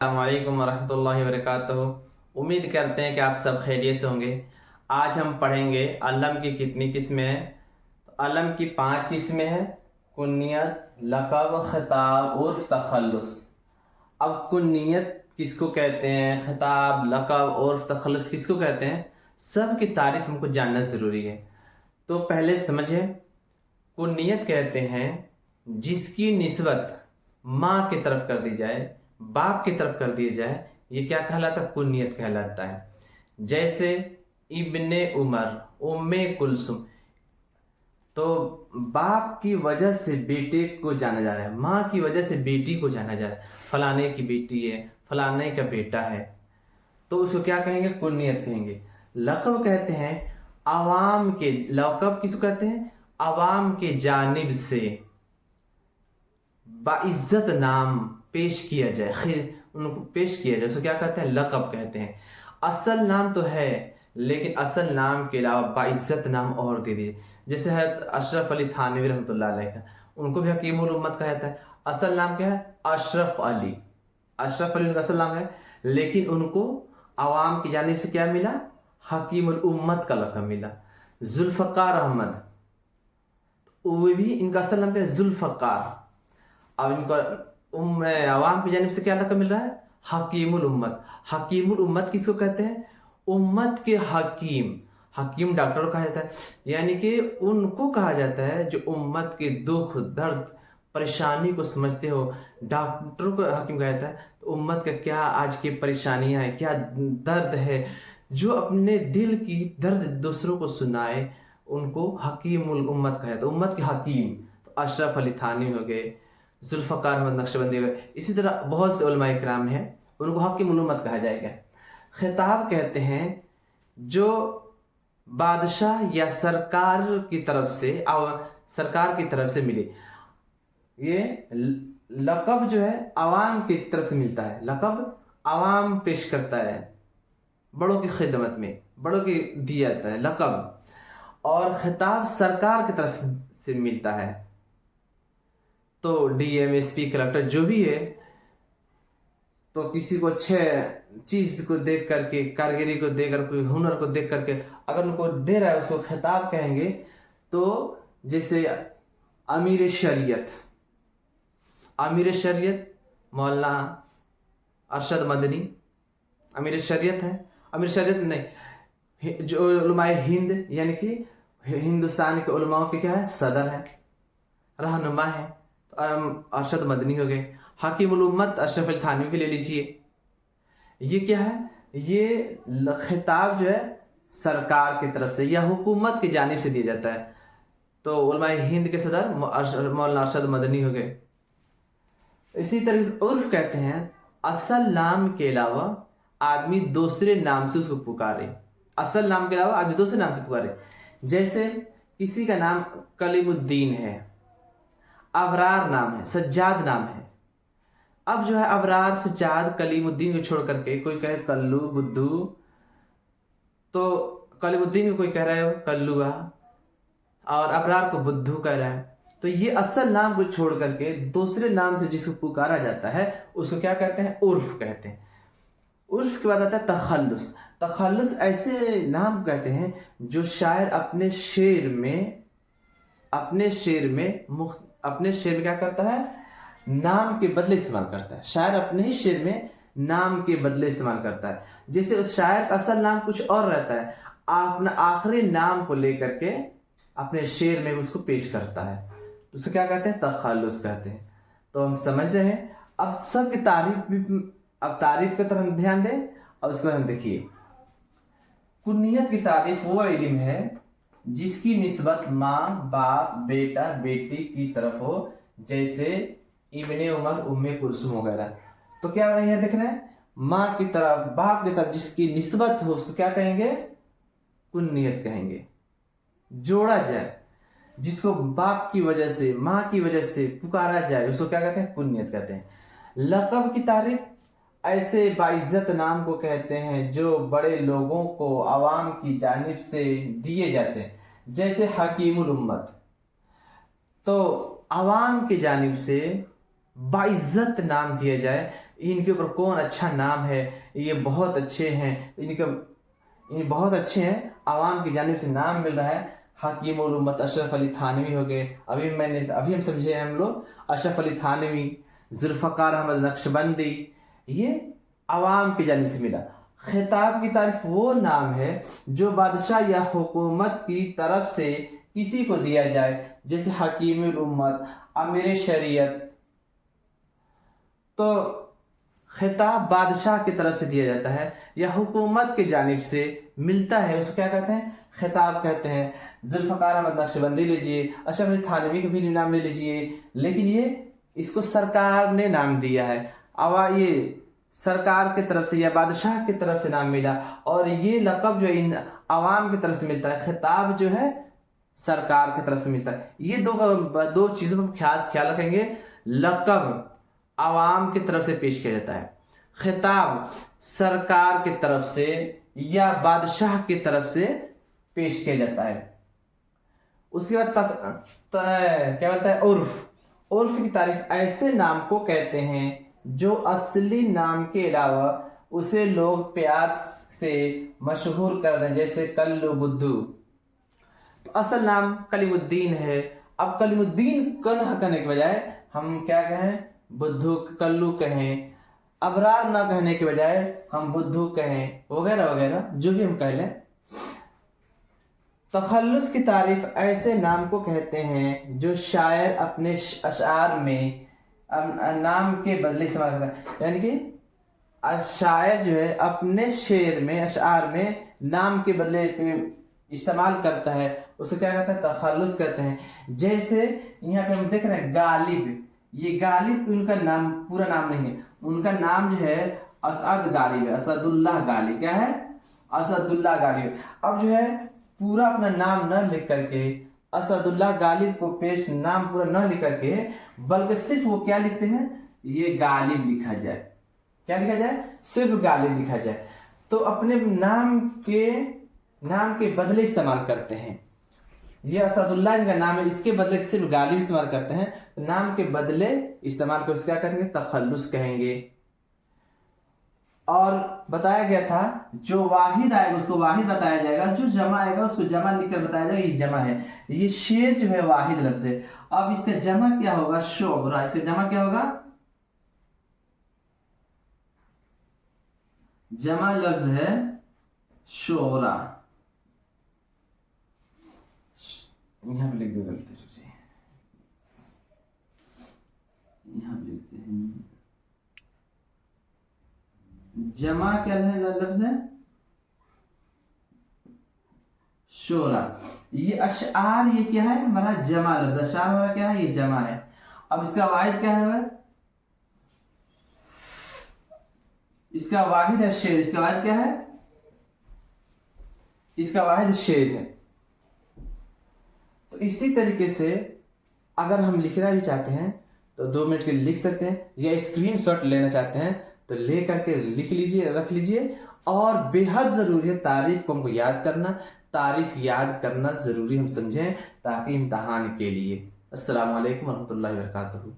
अस्सलामुअलैकुम वरहमतुल्लाहि वबरकातुहू। उम्मीद करते हैं कि आप सब खैरियत से होंगे। आज हम पढ़ेंगे अलम की कितनी किस्में हैं। तो अलम की 5 किस्में हैं: कुन्नियत, लक़ब, खिताब और तखल्लुस। अब कुन्नियत किसको कहते हैं, खिताब, लक़ब और तखल्लुस किसको कहते हैं, सब की तारीफ हमको जानना ज़रूरी है। तो पहले समझें, कुन्नियत कहते हैं जिसकी निस्बत माँ की तरफ कर दी जाए, बाप की तरफ कर दिया जाए, ये क्या कहलाता है, कुन्नियत कहलाता है। जैसे इब्ने उमर, उम्मे कुलसुम, तो बाप की वजह से बेटे को जाना जा रहा है, माँ की वजह से बेटी को जाना जा रहा है, फलाने की बेटी है, फलाने का बेटा है, तो उसको क्या कहेंगे, कुन्नियत कहेंगे। लक़ब कहते हैं आवाम के, लक़ब किसको कहते हैं, आवाम के जानिब से बाइज्जत नाम पेश किया जाए, उनको पेश किया जाए, उसको क्या कहते हैं, लक़ब कहते हैं। असल नाम तो है लेकिन असल नाम के अलावा बाइज्जत नाम और दे दिए। जैसे है अशरफ अली थानवी रहमतुल्लाह अलैह का, उनको भी हकीमुल उम्मत कहा जाता है। असल नाम क्या है, अशरफ अली, अशरफ अली उनका असल नाम है, लेकिन उनको आवाम की जानिब से क्या मिला, हकीमुल उम्मत का लक़ब मिला। जुल्फ़कार अहमद, वो भी इनका असल नाम क्या है, जुल्फ़कार। अब इनको आवाम की जानिब से क्या लक़ब मिल रहा है, हकीमुल उम्मत। हकीमुल उम्मत किसको कहते हैं, उम्मत के हकीम। हकीम डॉक्टर को कहा जाता है, यानी कि उनको कहा जाता है जो उम्मत के दुख दर्द परेशानी को समझते हो, डॉक्टरों को हकीम कहा जाता है। तो उम्मत का क्या आज की परेशानियां हैं, क्या दर्द है, जो अपने दिल की दर्द दूसरों को सुनाए, उनको हकीमुल उम्मत कहा जाता है, उम्मत के हकीम। तो अशरफ अली थानी हो गए, जुल्फ़कार अहमद नक्शबंदी हो गए, इसी तरह बहुत से उलमा इकराम हैं, उनको हकीमुल उम्मत कहा जाएगा। खिताब कहते हैं जो बादशाह या सरकार की तरफ से, सरकार की तरफ से मिले। ये लक़ब जो है आवाम की तरफ से मिलता है, लक़ब आवाम पेश करता है, बड़ों की खिदमत में बड़ों की दिया जाता है लक़ब। और खिताब सरकार की तरफ से मिलता है, तो डीएम, एसपी, कलेक्टर जो भी है, तो किसी को अच्छे चीज को देख करके, कारीगरी को देख कर, कोई हुनर को देख करके अगर उनको दे रहा है, उसको खिताब कहेंगे। तो जैसे अमीर शरीयत, अमीर शरीयत मौलाना अरशद मदनी अमीर शरीयत है। अमीर शरीयत नहीं, जो उलमाए हिंद यानी कि हिंदुस्तान के उलमाओं के क्या है, सदर है, रहनुमा है, अरशद मदनी हो गए। हकीमुल उम्मत अशरफ अली थानवी भी ले लीजिए। ये क्या है, ये खिताब जो है सरकार की तरफ से या हुकूमत की जानिब से दिया जाता है। तो उलमाए हिंद के सदर मौलाना अरशद मदनी हो गए। इसी तरह से उर्फ कहते हैं असल नाम के अलावा आदमी दूसरे नाम से उसको पुकारे, असल नाम के अलावा आदमी दूसरे नाम से पुकारे। जैसे किसी का नाम कलीमुद्दीन है, अबरार नाम है, सज्जाद नाम है। अब जो है अबरार, सज्जाद, कलीमुद्दीन को छोड़ करके कोई कहे कल्लू, बुद्धू, तो कलीमुद्दीन को कोई कह रहा है कल्लुआ, और अबरार को बुद्धू कह रहा है। तो ये असल नाम को छोड़ करके दूसरे नाम से जिसको पुकारा जाता है उसको क्या कहते हैं, उर्फ कहते हैं। उर्फ के बाद आता है तखल्लुस। तखल्लुस ऐसे नाम कहते हैं जो शायर अपने शेर में क्या करता है, नाम के बदले इस्तेमाल करता है। शायर अपने ही शेर में नाम के बदले इस्तेमाल करता है। जैसे उस शायर का असल नाम कुछ और रहता है, अपना आखिरी नाम को लेकर के अपने शेर में उसको पेश करता है, तो उसको क्या कहते हैं, तखल्लुस कहते हैं। तो हम समझ रहे हैं। अब सब की तारीफ भी, अब तारीफ की तरफ ध्यान दें और उसके बाद हम देखिए, कुन्नियत की तारीफ वो इल्म है जिसकी निस्बत माँ, बाप, बेटा, बेटी की तरफ हो, जैसे इब्ने उमर, उम्मे कुलसुम वगैरह। तो क्या है, देख रहे हैं, माँ की तरफ, बाप की तरफ जिसकी निस्बत हो उसको क्या कहेंगे, कुन्नियत कहेंगे। जोड़ा जाए, जिसको बाप की वजह से, माँ की वजह से पुकारा जाए, उसको क्या कहते हैं, कुन्नियत कहते हैं। लक़ब की तारीफ ऐसे बाइज्जत नाम को कहते हैं जो बड़े लोगों को आवाम की जानिब से दिए जाते हैं, जैसे हकीमुल उम्मत। तो आवाम की जानिब से बाइज्जत नाम दिया जाए, इनके ऊपर कौन अच्छा नाम है, ये बहुत अच्छे हैं, ये बहुत अच्छे हैं, आवाम की जानिब से नाम मिल रहा है। हकीम उल उम्मत अशरफ अली थानवी हो गए, अभी हम समझे हम लोग अशरफ अली थानवी, जुल्फ़कार अहमद नक्शबंदी, ये आवाम की जानिब से मिला। खिताब की तारीफ वो नाम है जो बादशाह या हुकूमत की तरफ से किसी को दिया जाए, जैसे हकीम उल उम्मत, अमीर शरीयत। तो खिताब बादशाह की तरफ से दिया जाता है या हुकूमत की जानिब से मिलता है, उसको क्या कहते हैं, खिताब कहते हैं। जुल्फ़कार अहमद नक्शबंदी लीजिए, अशरफ अली थानवी का भी नाम ले लीजिए, लेकिन ये इसको सरकार ने नाम दिया है। ये सरकार की तरफ से या बादशाह की तरफ से नाम मिला, और ये लक़ब जो इन आवाम की तरफ से मिलता है, खिताब जो है सरकार की तरफ से मिलता है। ये दो चीज़ों पर ख्याल रखेंगे। लक़ब आवाम की तरफ से पेश किया जाता है, खिताब सरकार की तरफ से या बादशाह की तरफ से पेश किया जाता है। उसके बाद क्या बोलता है, उर्फ की तारीफ ऐसे नाम को कहते हैं जो असली नाम के अलावा उसे लोग प्यार से मशहूर कर दें, जैसे कल्लू बुद्धू। तो असल नाम कलीमुद्दीन है। अब कलीमुद्दीन कहने के बजाय हम क्या कहें, बुद्धू कल्लू कहें, अबरार ना कहने के बजाय हम बुद्धू कहें, वगैरह वगैरह जो भी हम कह लें। तखल्लुस की तारीफ ऐसे नाम को कहते हैं जो शायर अपने अशआर में नाम के बदले इस्तेमाल करता है, यानी कि शायर जो है अपने शेर में, अशआर में नाम के बदले इस्तेमाल करता है, उसे क्या कहते हैं, तखल्लुस कहते हैं। जैसे यहाँ पे हम देख रहे हैं गालिब, ये गालिब उनका नाम, पूरा नाम नहीं है, उनका नाम जो है असद गालिब है, असदुल्लाह गालिब, क्या है, असदुल्लाह गालिब। अब जो है पूरा अपना नाम न लिख करके, असदुल्लाह गालिब को पेश नाम पूरा न लिख करके, बल्कि सिर्फ वो क्या लिखते हैं, ये गालिब लिखा जाए। क्या लिखा जाए, सिर्फ गालिब लिखा जाए। तो अपने नाम के बदले इस्तेमाल करते हैं। ये असदुल्लाह इनका नाम है, इसके बदले सिर्फ गालिब इस्तेमाल करते हैं, तो नाम के बदले इस्तेमाल कर क्या करेंगे, तखल्लुस कहेंगे। और बताया गया था जो वाहिद आएगा उसको वाहिद बताया जाएगा, जो जमा आएगा उसको जमा लिखकर बताया जाएगा, ये जमा है। ये शेर जो है वाहिद लफ्ज है। अब इसका जमा क्या होगा, शोबरा। इसका जमा क्या होगा, जमा लफ्ज है शोबरा। यहां पे लिख दो, गलती सोचिए, यहां पे लिखते हैं जमा क्या है, लफ्ज है शोरा। ये अशआर, ये क्या है हमारा, जमा लफ्ज। अशआर हमारा क्या है, ये जमा है। अब इसका वाहिद क्या है, इसका वाहिद है शेर। इसका वाहिद क्या है, इसका वाहिद शेर है। तो इसी तरीके से अगर हम लिखना भी चाहते हैं तो 2 मिनट के लिए लिख सकते हैं, या स्क्रीनशॉट लेना चाहते हैं तो ले करके लिख लीजिए, रख लीजिए। और बेहद ज़रूरी है तारीफ को हमको याद करना, तारीफ याद करना ज़रूरी हम समझें, ताकि इम्तहान के लिए। अस्सलामु अलैकुम वरहमतुल्लाहि वबरकातुहू।